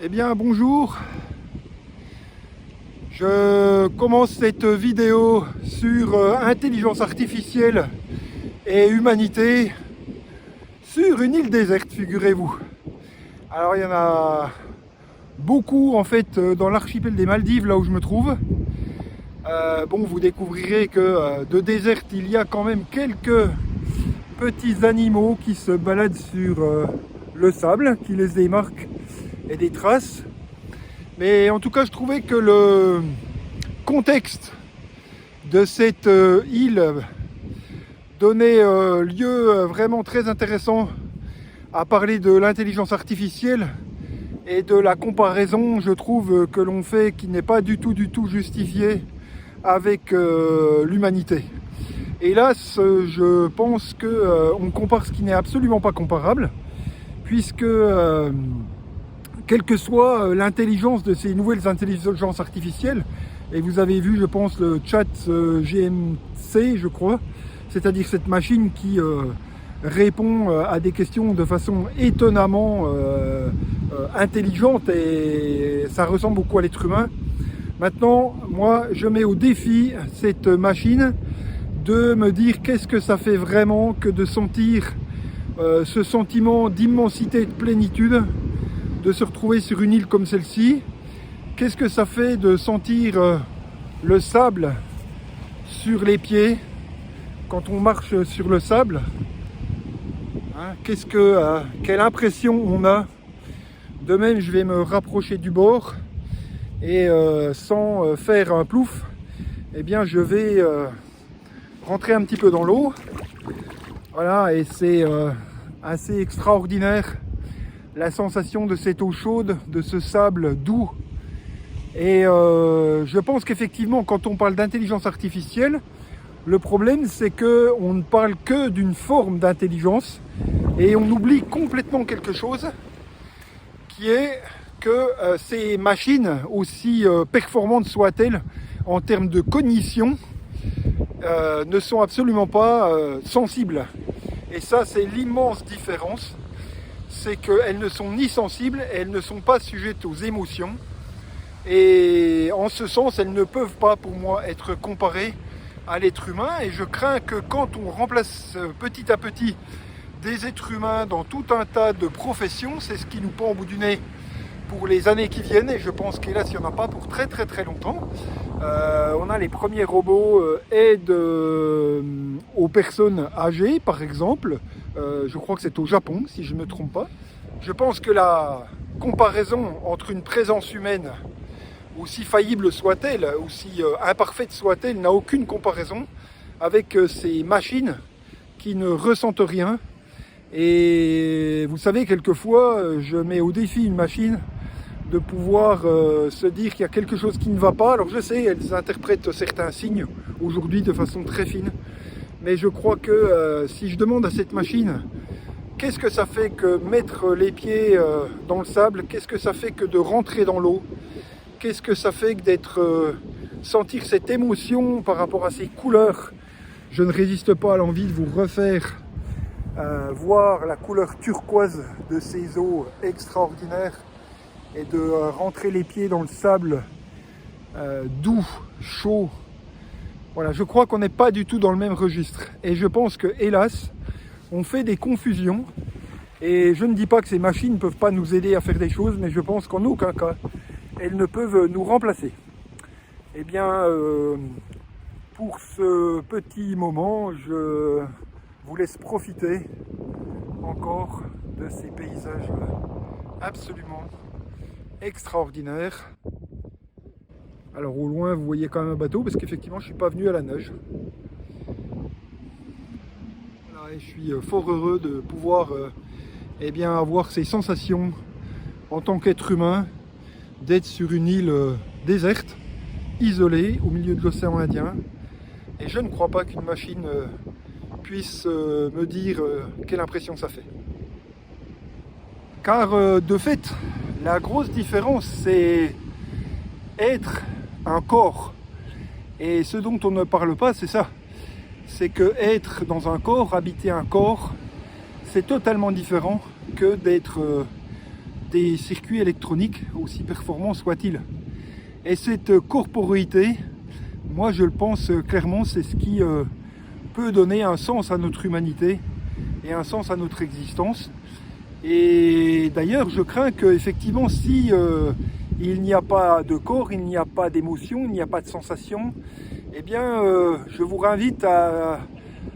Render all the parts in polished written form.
Eh bien bonjour, je commence cette vidéo sur intelligence artificielle et humanité sur une île déserte, figurez-vous. Alors il y en a beaucoup en fait dans l'archipel des Maldives, là où je me trouve. Bon, vous découvrirez que de désert il y a quand même quelques petits animaux qui se baladent sur le sable, qui laissent des marques et des traces. Mais en tout cas, je trouvais que le contexte de cette île donnait lieu vraiment très intéressant à parler de l'intelligence artificielle et de la comparaison, je trouve, que l'on fait, qui n'est pas du tout justifiée avec l'humanité. Hélas, je pense qu'on compare ce qui n'est absolument pas comparable, puisque quelle que soit l'intelligence de ces nouvelles intelligences artificielles, et vous avez vu, je pense, le chat GMC, je crois, c'est-à-dire cette machine qui répond à des questions de façon étonnamment intelligente, et ça ressemble beaucoup à l'être humain. Maintenant, moi, je mets au défi cette machine de me dire qu'est-ce que ça fait vraiment que de sentir ce sentiment d'immensité et de plénitude, de se retrouver sur une île comme celle-ci. Qu'est-ce que ça fait de sentir le sable sur les pieds quand on marche sur le sable, hein, quelle impression on a. De même, je vais me rapprocher du bord et sans faire un plouf, eh bien je vais rentrer un petit peu dans l'eau. Voilà, et c'est assez extraordinaire la sensation de cette eau chaude, de ce sable doux. Et je pense qu'effectivement, quand on parle d'intelligence artificielle, le problème c'est qu'on ne parle que d'une forme d'intelligence et on oublie complètement quelque chose, qui est que ces machines, aussi performantes soient-elles en termes de cognition, ne sont absolument pas sensibles. Et ça, c'est l'immense différence. C'est qu'elles ne sont ni sensibles, elles ne sont pas sujettes aux émotions. Et en ce sens, elles ne peuvent pas, pour moi, être comparées à l'être humain. Et je crains que quand on remplace petit à petit des êtres humains dans tout un tas de professions, c'est ce qui nous pend au bout du nez pour les années qui viennent, et je pense qu'hélas il n'y en a pas pour très longtemps. On a les premiers robots aide aux personnes âgées, par exemple. Je crois que c'est au Japon, si je ne me trompe pas. Je pense que la comparaison entre une présence humaine, aussi faillible soit-elle, aussi imparfaite soit-elle, n'a aucune comparaison avec ces machines qui ne ressentent rien. Et vous savez, quelquefois, je mets au défi une machine de pouvoir se dire qu'il y a quelque chose qui ne va pas. Alors je sais, elles interprètent certains signes aujourd'hui de façon très fine, mais je crois que si je demande à cette machine qu'est-ce que ça fait que mettre les pieds dans le sable, qu'est-ce que ça fait que de rentrer dans l'eau, qu'est-ce que ça fait que d'être sentir cette émotion par rapport à ces couleurs, je ne résiste pas à l'envie de vous refaire voir la couleur turquoise de ces eaux extraordinaires et de rentrer les pieds dans le sable doux, chaud. Voilà, je crois qu'on n'est pas du tout dans le même registre. Et je pense que, hélas, on fait des confusions. Et je ne dis pas que ces machines ne peuvent pas nous aider à faire des choses, mais je pense qu'en aucun cas, elles ne peuvent nous remplacer. Eh bien, pour ce petit moment, je vous laisse profiter encore de ces paysages absolument extraordinaire. Alors au loin vous voyez quand même un bateau, parce qu'effectivement je suis pas venu à la nage. Voilà, et je suis fort heureux de pouvoir eh bien, avoir ces sensations en tant qu'être humain, d'être sur une île déserte, isolée au milieu de l'océan Indien, et je ne crois pas qu'une machine puisse me dire quelle impression ça fait. Car de fait, la grosse différence, c'est être un corps. Et ce dont on ne parle pas, c'est ça. C'est que être dans un corps, habiter un corps, c'est totalement différent que d'être des circuits électroniques, aussi performants soient-ils. Et cette corporeité, moi je le pense clairement, c'est ce qui peut donner un sens à notre humanité et un sens à notre existence. Et d'ailleurs, je crains qu'effectivement, si il n'y a pas de corps, il n'y a pas d'émotion, il n'y a pas de sensation, eh bien, je vous réinvite à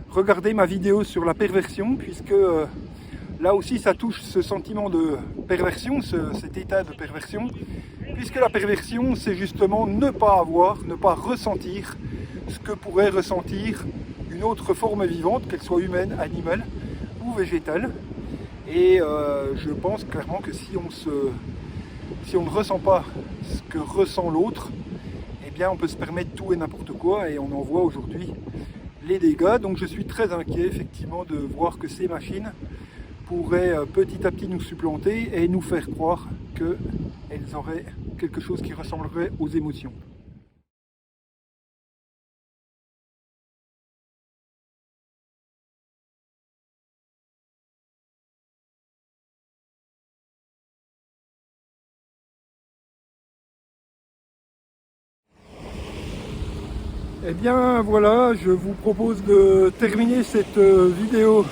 regarder ma vidéo sur la perversion, puisque là aussi, ça touche ce sentiment de perversion, cet état de perversion, puisque la perversion, c'est justement ne pas avoir, ne pas ressentir ce que pourrait ressentir une autre forme vivante, qu'elle soit humaine, animale ou végétale. Et je pense clairement que si on ne ressent pas ce que ressent l'autre, eh bien on peut se permettre tout et n'importe quoi, et on en voit aujourd'hui les dégâts. Donc je suis très inquiet effectivement de voir que ces machines pourraient petit à petit nous supplanter et nous faire croire qu'elles auraient quelque chose qui ressemblerait aux émotions. Eh bien voilà, je vous propose de terminer cette vidéo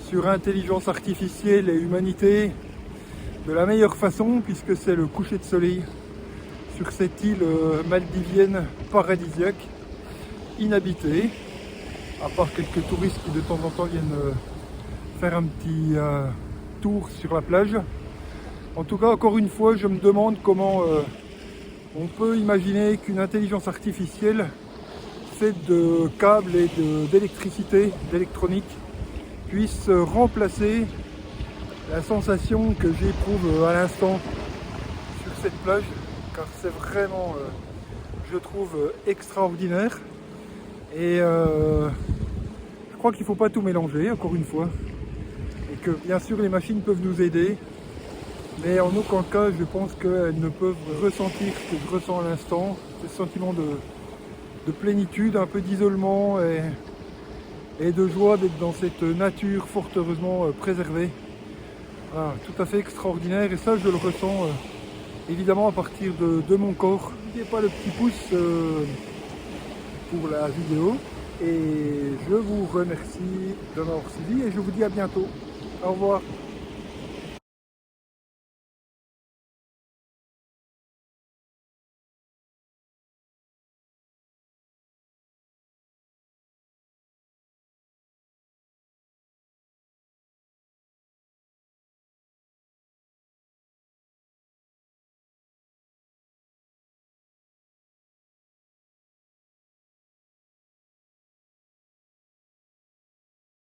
sur intelligence artificielle et humanité de la meilleure façon, puisque c'est le coucher de soleil sur cette île maldivienne paradisiaque, inhabitée, à part quelques touristes qui de temps en temps viennent faire un petit tour sur la plage. En tout cas, encore une fois, je me demande comment on peut imaginer qu'une intelligence artificielle faite de câbles et d'électricité, d'électronique, puisse remplacer la sensation que j'éprouve à l'instant sur cette plage, car c'est vraiment, je trouve, extraordinaire. Et je crois qu'il ne faut pas tout mélanger, encore une fois, et que bien sûr les machines peuvent nous aider, mais en aucun cas je pense qu'elles ne peuvent ressentir ce que je ressens à l'instant, ce sentiment de plénitude, un peu d'isolement et de joie d'être dans cette nature fort heureusement préservée. Voilà, tout à fait extraordinaire, et ça je le ressens évidemment à partir de mon corps. N'oubliez pas le petit pouce pour la vidéo, et je vous remercie de m'avoir suivi et je vous dis à bientôt. Au revoir.